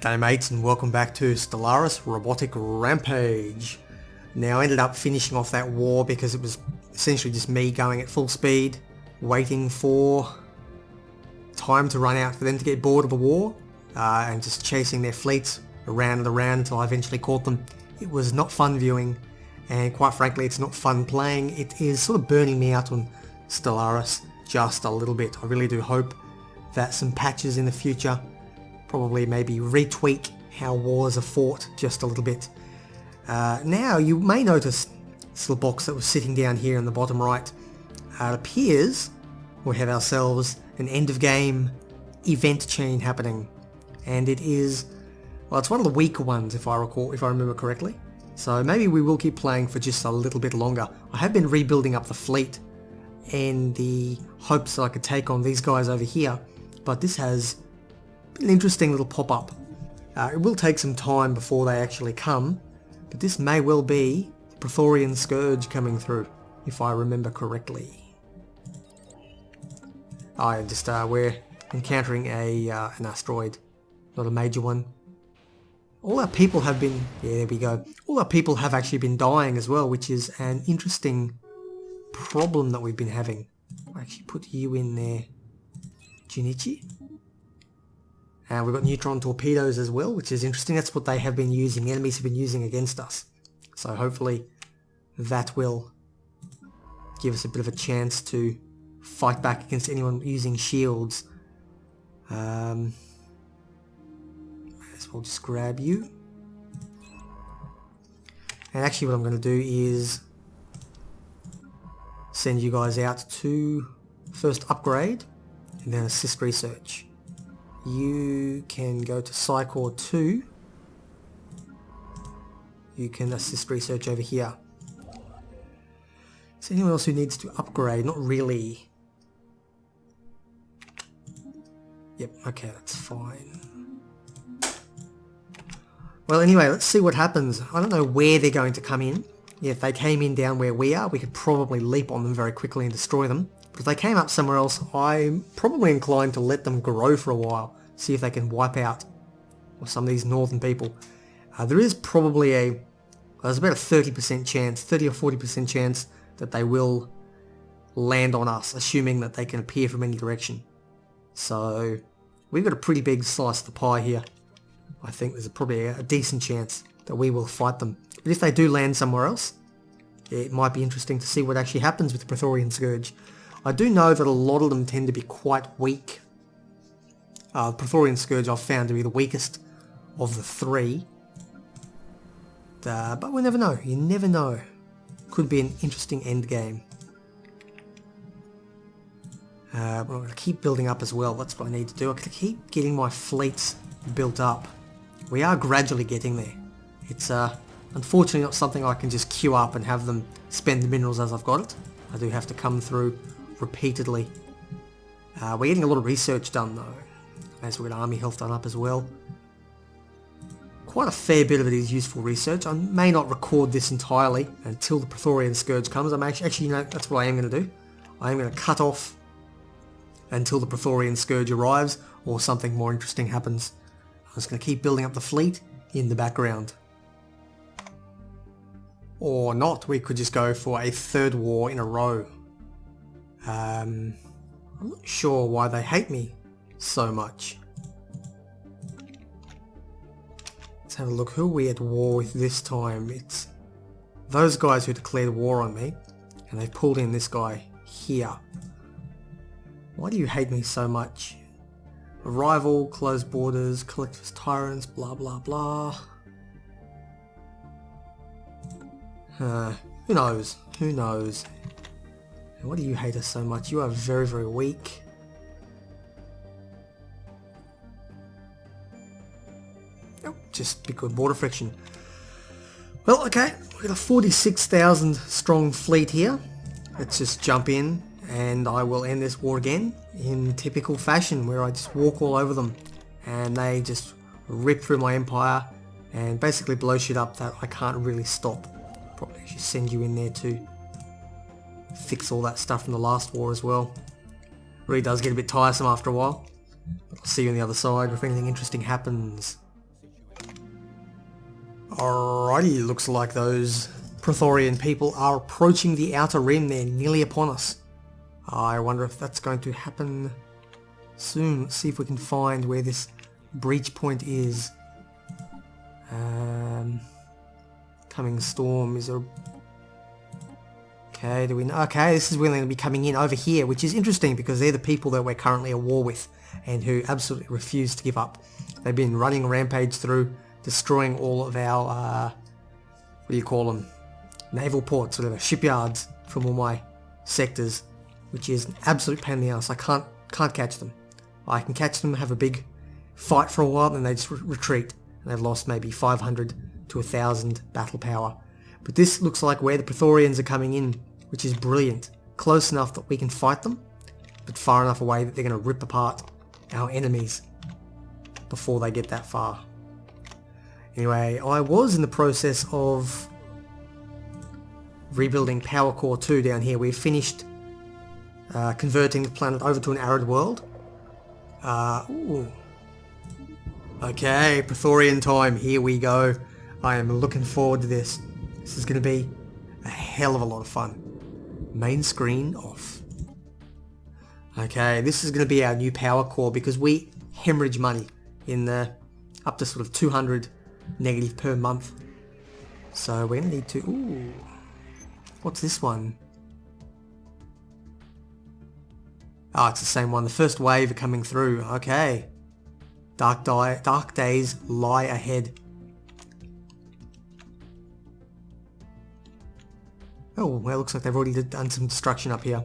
G'day mates, and welcome back to Stellaris Robotic Rampage. Now I ended up finishing off that war because it was essentially just me going at full speed, waiting for time to run out for them to get bored of the war, and just chasing their fleets around and around until I eventually caught them. It was not fun viewing, and quite frankly it's not fun playing. It is sort of burning me out on Stellaris just a little bit. I really do hope that some patches in the future probably maybe retweak how wars are fought just a little bit. Now you may notice this little box that was sitting down here in the bottom right. It appears we have ourselves an end of game event chain happening, and it is, well, it's one of the weaker ones if I remember correctly. So maybe we will keep playing for just a little bit longer. I have been rebuilding up the fleet in the hopes that I could take on these guys over here, but this has an interesting little pop-up. It will take some time before they actually come, but this may well be the Praetorian Scourge coming through, if I remember correctly. We're encountering an asteroid, not a major one. All our people have been, yeah, there we go. All our people have actually been dying as well, which is an interesting problem that we've been having. I'll actually put you in there, Junichi. And we've got neutron torpedoes as well, which is interesting. That's what they have been using, enemies have been using against us. So hopefully that will give us a bit of a chance to fight back against anyone using shields. Might as well just grab you. And actually what I'm going to do is send you guys out to first upgrade and then assist research. You can go to Psycore 2. You can assist research over here. Is there anyone else who needs to upgrade? Not really. Yep, okay, that's fine. Well, anyway, let's see what happens. I don't know where they're going to come in. Yeah, if they came in down where we are, we could probably leap on them very quickly and destroy them. But if they came up somewhere else, I'm probably inclined to let them grow for a while, see if they can wipe out some of these northern people. There is probably there's about a 30% chance, 30 or 40% chance that they will land on us, assuming that they can appear from any direction. So we've got a pretty big slice of the pie here. I think there's probably a decent chance that we will fight them. But if they do land somewhere else, it might be interesting to see what actually happens with the Praetorian Scourge. I do know that a lot of them tend to be quite weak. The Praetorian Scourge I've found to be the weakest of the three. But we never know. You never know. Could be an interesting end game. I'm going to keep building up as well. That's what I need to do. I'm going to keep getting my fleets built up. We are gradually getting there. It's unfortunately not something I can just queue up and have them spend the minerals as I've got it. I do have to come through repeatedly. We're getting a lot of research done though, as we've got army health done up as well. Quite a fair bit of it is useful research. I may not record this entirely until the Praetorian Scourge comes. I'm actually, you know, that's what I am going to do. I am going to cut off until the Praetorian Scourge arrives or something more interesting happens. I'm just going to keep building up the fleet in the background. Or not, we could just go for a third war in a row. I'm not sure why they hate me so much. Let's have a look. Who are we at war with this time? It's those guys who declared war on me, and they've pulled in this guy here. Why do you hate me so much? Arrival, closed borders, collectivist tyrants, blah blah blah. Who knows? Who knows? Why do you hate us so much? You are very, very weak. Oh, just because border friction. Well, okay. We've got a 46,000 strong fleet here. Let's just jump in and I will end this war again in typical fashion, where I just walk all over them and they just rip through my empire and basically blow shit up that I can't really stop. Probably actually send you in there to fix all that stuff from the last war as well. Really does get a bit tiresome after a while. But I'll see you on the other side if anything interesting happens. Alrighty, looks like those Praetorian people are approaching the outer rim. They're nearly upon us. I wonder if that's going to happen soon. Let's see if we can find where this breach point is. Coming storm is a... Okay, do we know? Okay, this is where they're going to be coming in over here, which is interesting because they're the people that we're currently at war with and who absolutely refuse to give up. They've been running Rampage through, destroying all of our, what do you call them? Naval ports, whatever, shipyards from all my sectors, which is an absolute pain in the ass. I can't catch them. I can catch them, have a big fight for a while, then they just retreat. And they've lost maybe 500 to 1,000 battle power. But this looks like where the Praetorians are coming in, which is brilliant. Close enough that we can fight them, but far enough away that they're going to rip apart our enemies before they get that far. Anyway, I was in the process of rebuilding Power Core 2 down here. We've finished converting the planet over to an arid world. Ooh. Okay, Praetorian time, here we go. I am looking forward to this. This is going to be a hell of a lot of fun. Main screen off. Okay, this is going to be our new power core because we hemorrhage money in the up to sort of 200 negative per month. So we're going to need to... Ooh. What's this one? Oh, it's the same one. The first wave are coming through. Okay. Dark days lie ahead. Oh, well, it looks like they've already done some destruction up here.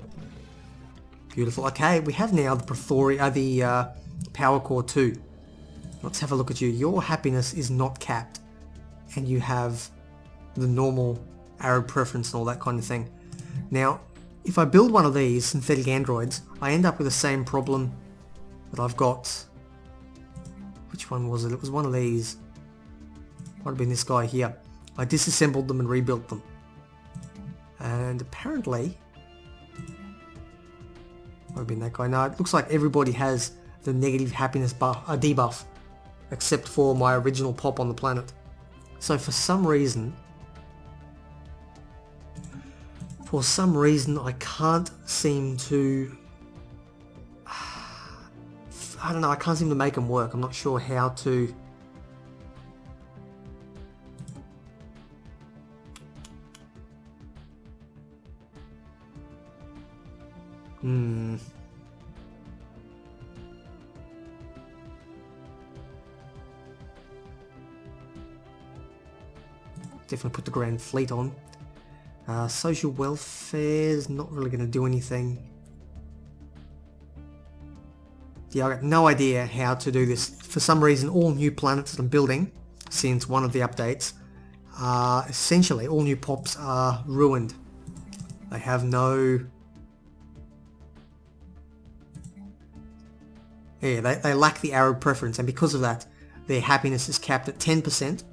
Beautiful. Okay, we have now the Power Core 2. Let's have a look at you. Your happiness is not capped. And you have the normal Arab preference and all that kind of thing. Now, if I build one of these synthetic androids, I end up with the same problem that I've got. Which one was it? It was one of these. Might have been this guy here. I disassembled them and rebuilt them. And apparently... might have been that guy. No, it looks like everybody has the negative happiness debuff. Except for my original pop on the planet. So for some reason... I can't seem to... I don't know, I can't seem to make them work. I'm not sure how to... Definitely put the Grand Fleet on. Social welfare is not really going to do anything. Yeah, I got no idea how to do this. For some reason, all new planets that I'm building, since one of the updates, essentially all new pops are ruined. They have no... Yeah, they lack the Arab preference, and because of that, their happiness is capped at 10%,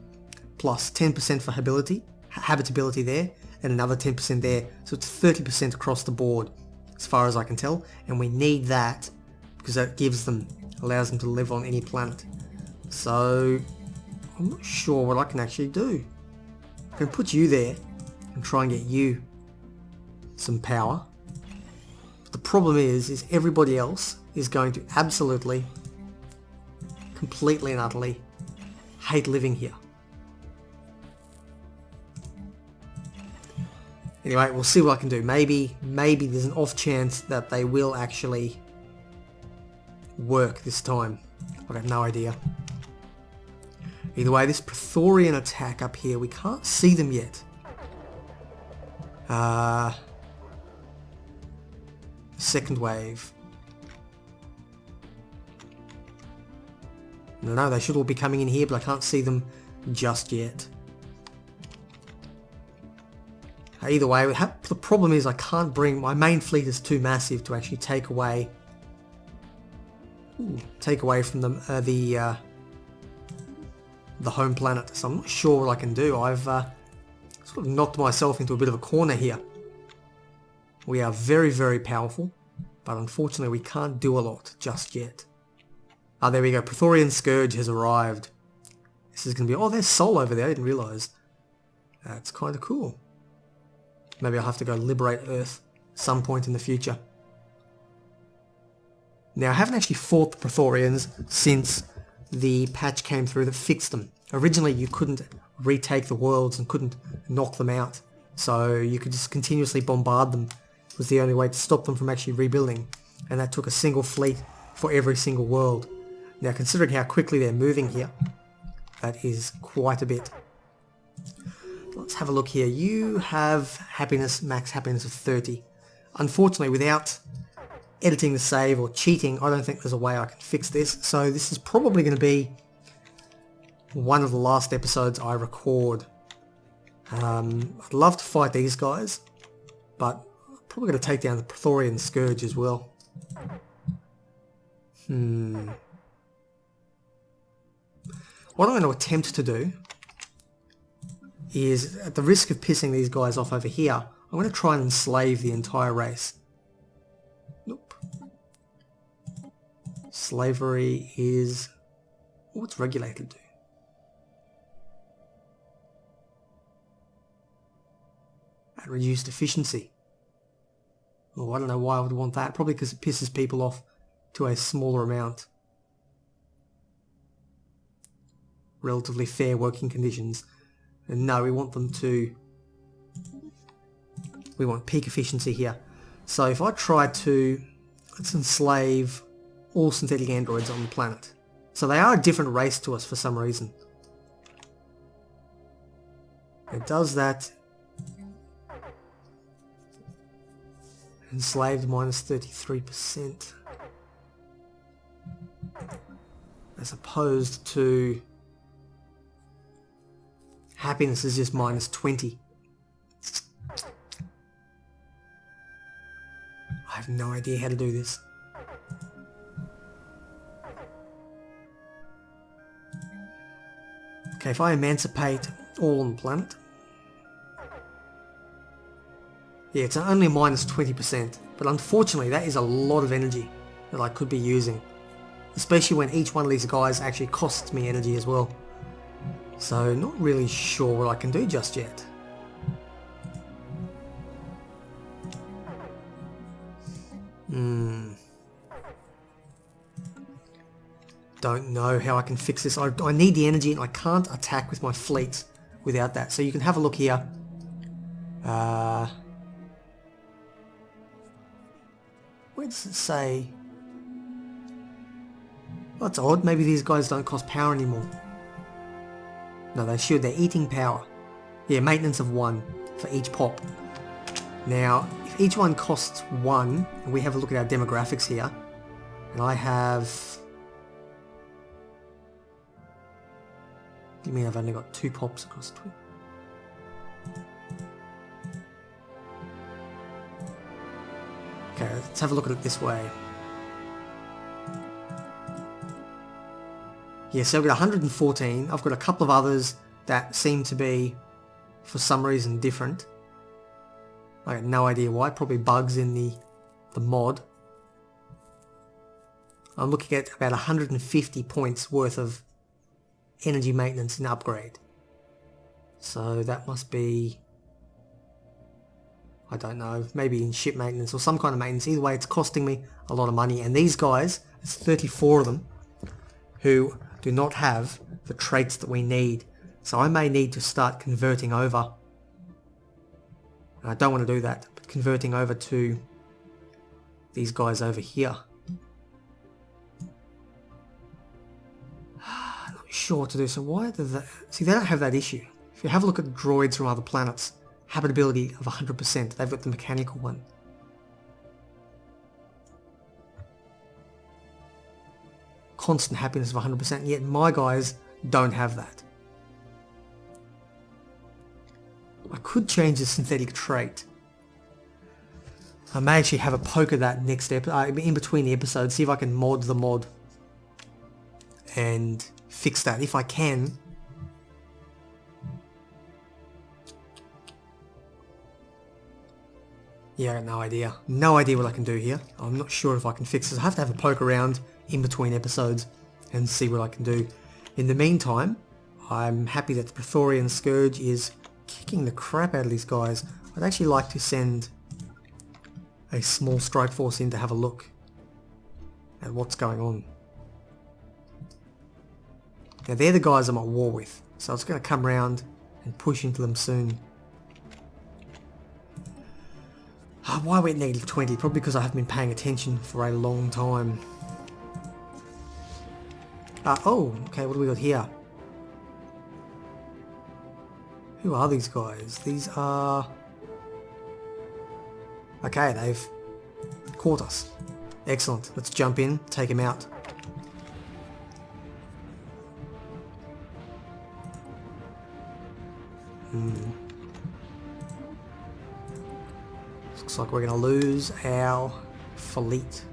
plus 10% for habitability there, and another 10% there, so it's 30% across the board, as far as I can tell, and we need that, because that allows them to live on any planet. So, I'm not sure what I can actually do. I can put you there, and try and get you some power. But the problem is everybody else is going to absolutely, completely and utterly hate living here. Anyway, we'll see what I can do. Maybe there's an off chance that they will actually work this time. I've got no idea. Either way, this Praetorian attack up here, we can't see them yet. Second wave. No, they should all be coming in here, but I can't see them just yet. Either way, the problem is I can't bring... My main fleet is too massive to actually take away from them the home planet. So I'm not sure what I can do. I've sort of knocked myself into a bit of a corner here. We are very, very powerful, but unfortunately we can't do a lot just yet. Ah, there we go. Praetorian Scourge has arrived. This is going to be... Oh, there's Sol over there. I didn't realise. That's kind of cool. Maybe I'll have to go liberate Earth some point in the future. Now, I haven't actually fought the Praetorians since the patch came through that fixed them. Originally, you couldn't retake the worlds and couldn't knock them out. So you could just continuously bombard them. It was the only way to stop them from actually rebuilding. And that took a single fleet for every single world. Now, considering how quickly they're moving here, that is quite a bit. Let's have a look here. You have happiness, max happiness of 30. Unfortunately, without editing the save or cheating, I don't think there's a way I can fix this. So this is probably going to be one of the last episodes I record. I'd love to fight these guys, but I'm probably going to take down the Praetorian Scourge as well. What I'm going to attempt to do is, at the risk of pissing these guys off over here, I'm going to try and enslave the entire race. Nope. Slavery is... What's regulated do? At reduced efficiency. Oh, I don't know why I would want that. Probably because it pisses people off to a smaller amount. Relatively fair working conditions. And no, we want them to... We want peak efficiency here. So if I try to... Let's enslave all synthetic androids on the planet. So they are a different race to us for some reason. It does that. Enslaved minus 33%. As opposed to... Happiness is just minus 20. I have no idea how to do this. Okay, if I emancipate all on the planet. Yeah, it's only minus 20%. But unfortunately, that is a lot of energy that I could be using. Especially when each one of these guys actually costs me energy as well. So, not really sure what I can do just yet. Don't know how I can fix this. I need the energy and I can't attack with my fleet without that. So you can have a look here. Where does it say? Well, that's odd. Maybe these guys don't cost power anymore. No, they should. They're eating power. Yeah, maintenance of 1 for each pop. Now, if each one costs 1, and we have a look at our demographics here, and I have... You mean I've only got 2 pops across 2? Okay, let's have a look at it this way. Yeah, so I've got 114. I've got a couple of others that seem to be, for some reason, different. I have no idea why. Probably bugs in the mod. I'm looking at about 150 points worth of energy maintenance and upgrade. So that must be... I don't know, maybe in ship maintenance or some kind of maintenance. Either way, it's costing me a lot of money. And these guys, there's 34 of them, who do not have the traits that we need. So I may need to start converting over. And I don't want to do that, but converting over to these guys over here. I'm not sure what to do. So why do they... See, they don't have that issue. If you have a look at the droids from other planets, habitability of 100%. They've got the mechanical one. Constant happiness of 100%, yet my guys don't have that. I could change the synthetic trait. I may actually have a poke at that next episode, in between the episodes, see if I can mod the mod and fix that. If I can, yeah, I got no idea. No idea what I can do here. I'm not sure if I can fix this. I have to have a poke around in between episodes and see what I can do. In the meantime, I'm happy that the Praetorian Scourge is kicking the crap out of these guys. I'd actually like to send a small strike force in to have a look at what's going on. Now they're the guys I'm at war with, so it's going to come around and push into them soon. Why are we at -20? Probably because I haven't been paying attention for a long time. Oh, okay, what do we got here? Who are these guys? These are... Okay, they've caught us. Excellent. Let's jump in, take him out. Looks like we're going to lose our fleet.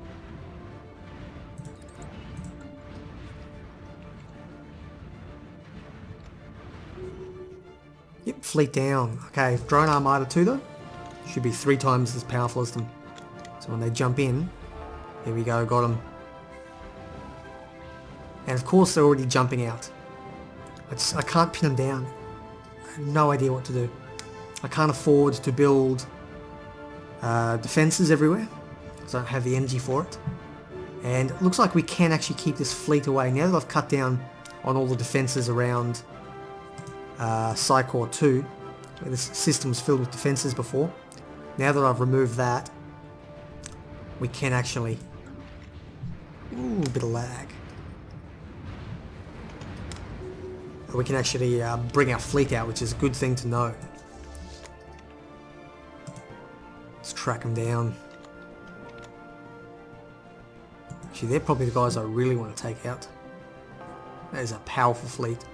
Yep, fleet down. Okay, drone armada 2 though. Should be 3 times as powerful as them. So when they jump in, here we go, got them. And of course they're already jumping out. I can't pin them down. I have no idea what to do. I can't afford to build defences everywhere, because I don't have the energy for it. And it looks like we can actually keep this fleet away. Now that I've cut down on all the defences around Psychor 2, where this system was filled with defences before, now that I've removed that, we can actually... Ooh, a bit of lag. We can actually bring our fleet out, which is a good thing to know. Let's track them down. Actually, they're probably the guys I really want to take out. That is a powerful fleet.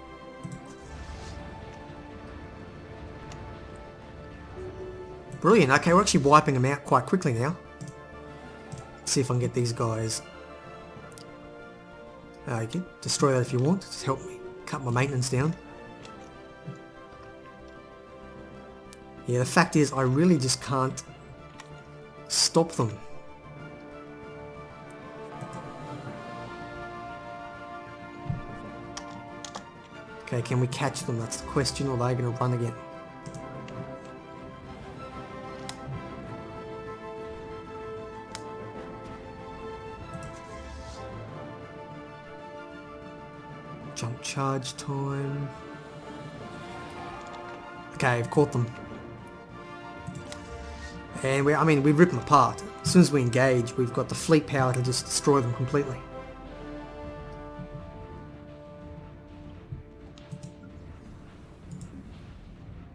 Brilliant. Okay, we're actually wiping them out quite quickly now. Let's see if I can get these guys. You can destroy that if you want. Just help me cut my maintenance down. Yeah, the fact is I really just can't stop them. Okay, can we catch them? That's the question, or are they going to run again? Jump charge time. Okay, I've caught them. And we rip them apart. As soon as we engage, we've got the fleet power to just destroy them completely.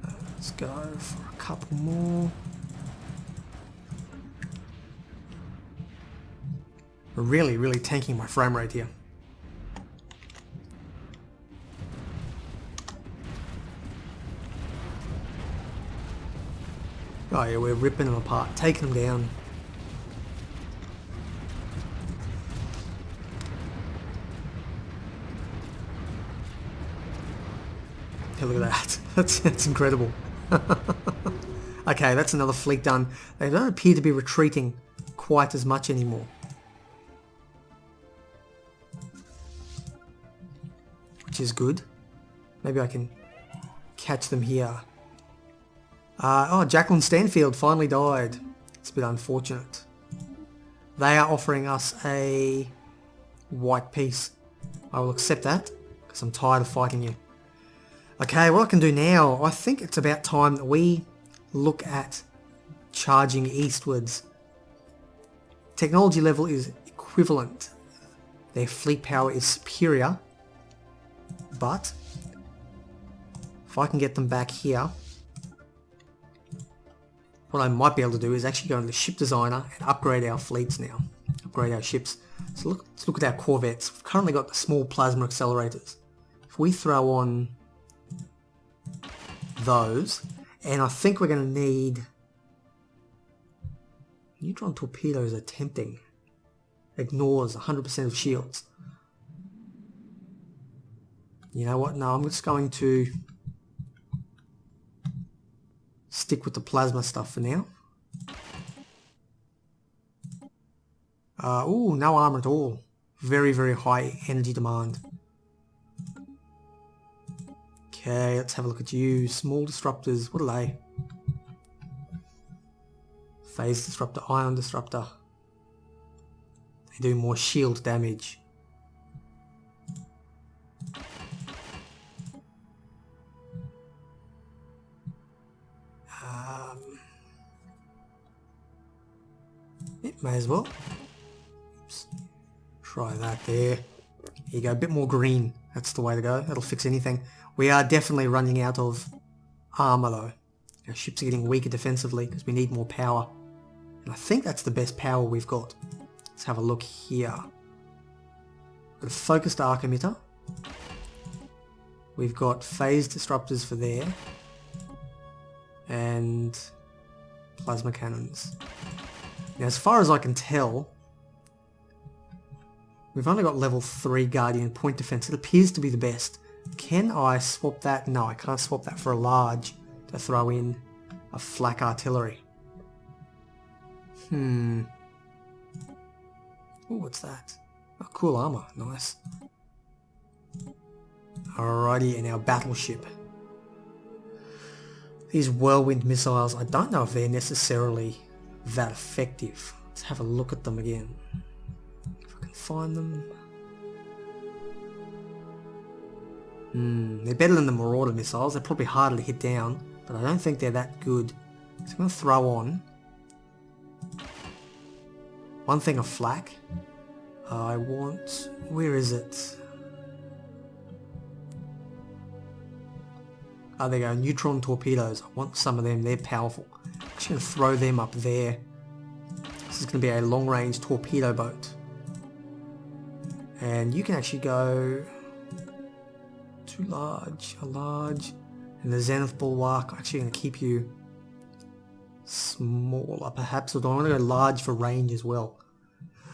Let's go for a couple more. We're really tanking my frame rate here. Oh yeah, we're ripping them apart, taking them down. Hey, look at that. That's incredible. Okay, that's another fleet done. They don't appear to be retreating quite as much anymore. Which is good. Maybe I can catch them here. Oh, Jacqueline Stanfield finally died. It's a bit unfortunate. They are offering us a white piece. I will accept that, because I'm tired of fighting you. Okay, what I can do now, I think it's about time that we look at charging eastwards. Technology level is equivalent. Their fleet power is superior. But if I can get them back here, what I might be able to do is actually go into the ship designer and upgrade our fleets now. Upgrade our ships. So let's look at our corvettes. We've currently got the small plasma accelerators. If we throw on those, and I think we're going to need... Neutron torpedoes are tempting. Ignores 100% of shields. You know what? No, I'm just going to stick with the plasma stuff for now. Ooh, no armor at all. Very high energy demand. Okay, let's have a look at you. Small disruptors, what are they? Phase disruptor, ion disruptor. They do more shield damage. It may as well. Oops. Try that there. Here you go, a bit more green. That's the way to go. That'll fix anything. We are definitely running out of armor though. Our ships are getting weaker defensively because we need more power. And I think that's the best power we've got. Let's have a look here. Got a focused arc emitter. We've got phase disruptors for there. And plasma cannons. Now as far as I can tell, we've only got level 3 Guardian point defense. It appears to be the best. Can I swap that? No, I can't swap that for a large to throw in a flak artillery. Oh, what's that? Oh, cool armor. Nice. Alrighty, and our battleship. These whirlwind missiles, I don't know if they're necessarily that effective. Let's have a look at them again. If I can find them. They're better than the Marauder missiles. They're probably harder to hit down, but I don't think they're that good. So I'm going to throw on one thing of flak. I want... where is it? Oh, there you go. Neutron torpedoes. I want some of them. They're powerful. I'm actually going to throw them up there. This is going to be a long-range torpedo boat. And you can actually go... too large. A large. And the Zenith Bulwark. I'm actually going to keep you smaller, perhaps. Or do I want to go large for range as well?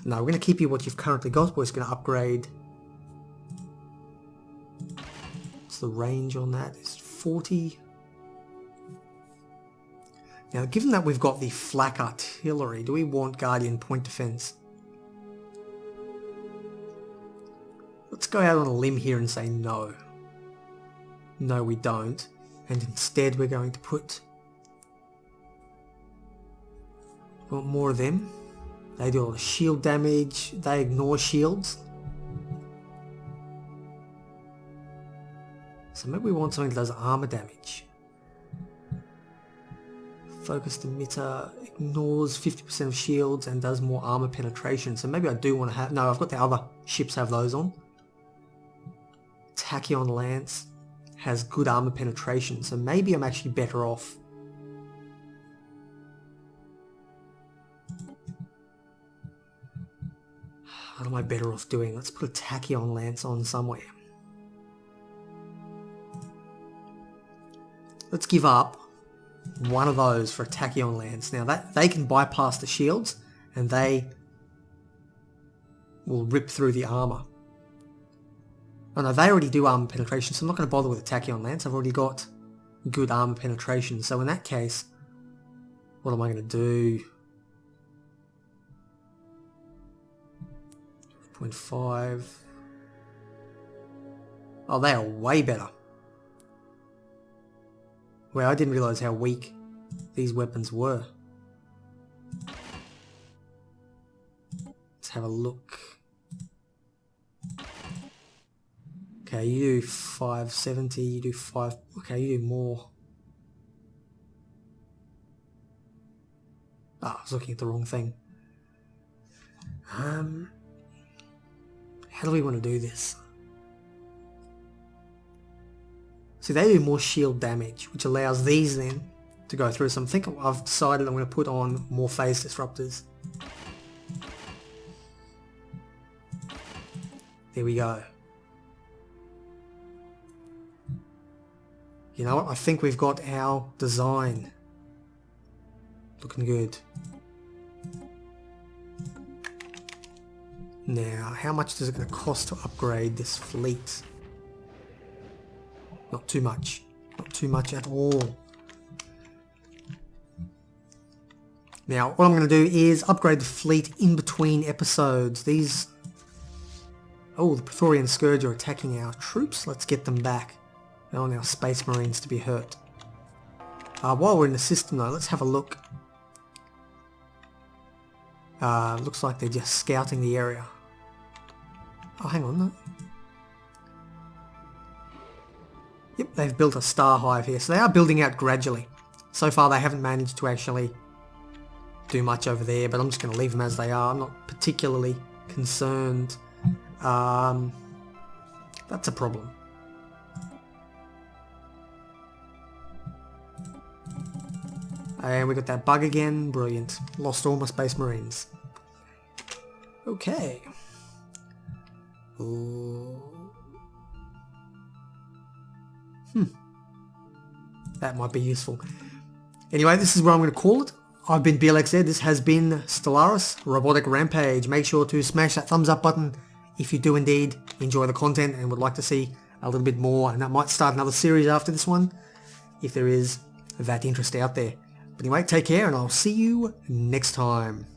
No, we're going to keep you what you've currently got. We're just going to upgrade. What's the range on that? It's 40. Now, given that we've got the flak artillery, do we want Guardian point defense? Let's go out on a limb here and say no. No, we don't. And instead we're going to put... want more of them. They do a lot of shield damage. They ignore shields. So maybe we want something that does armor damage. Focused emitter ignores 50% of shields and does more armor penetration. So maybe I do want to have... no, I've got the other ships have those on. Tachyon Lance has good armor penetration. So maybe I'm actually better off. What am I better off doing? Let's put a Tachyon Lance on somewhere. Let's give up one of those for a Tachyon Lance. Now that they can bypass the shields and they will rip through the armor. Oh no, they already do armor penetration, so I'm not going to bother with a Tachyon Lance. I've already got good armor penetration. So in that case, what am I going to do? 0.5. Oh, they are way better. Well, I didn't realise how weak these weapons were. Let's have a look. Okay, you do 570, you do 5... okay, you do more. Ah, I was looking at the wrong thing. How do we want to do this? So they do more shield damage, which allows these then to go through. So I think I've decided I'm going to put on more phase disruptors. There we go. You know what? I think we've got our design looking good. Now, how much is it going to cost to upgrade this fleet? Not too much. Not too much at all. Now, what I'm going to do is upgrade the fleet in between episodes. These... oh, the Praetorian Scourge are attacking our troops. Let's get them back. I want our Space Marines to be hurt. While we're in the system though, let's have a look. Looks like they're just scouting the area. Oh, hang on. No. Yep, they've built a star hive here, so they are building out gradually. So far they haven't managed to actually do much over there, but I'm just going to leave them as they are. I'm not particularly concerned. That's a problem. And we got that bug again. Brilliant. Lost all my Space Marines. Okay. That might be useful. Anyway, this is where I'm going to call it. I've been Blxz. This has been Stellaris Robotic Rampage. Make sure to smash that thumbs up button if you do indeed enjoy the content and would like to see a little bit more. And that might start another series after this one, if there is that interest out there. But anyway, take care and I'll see you next time.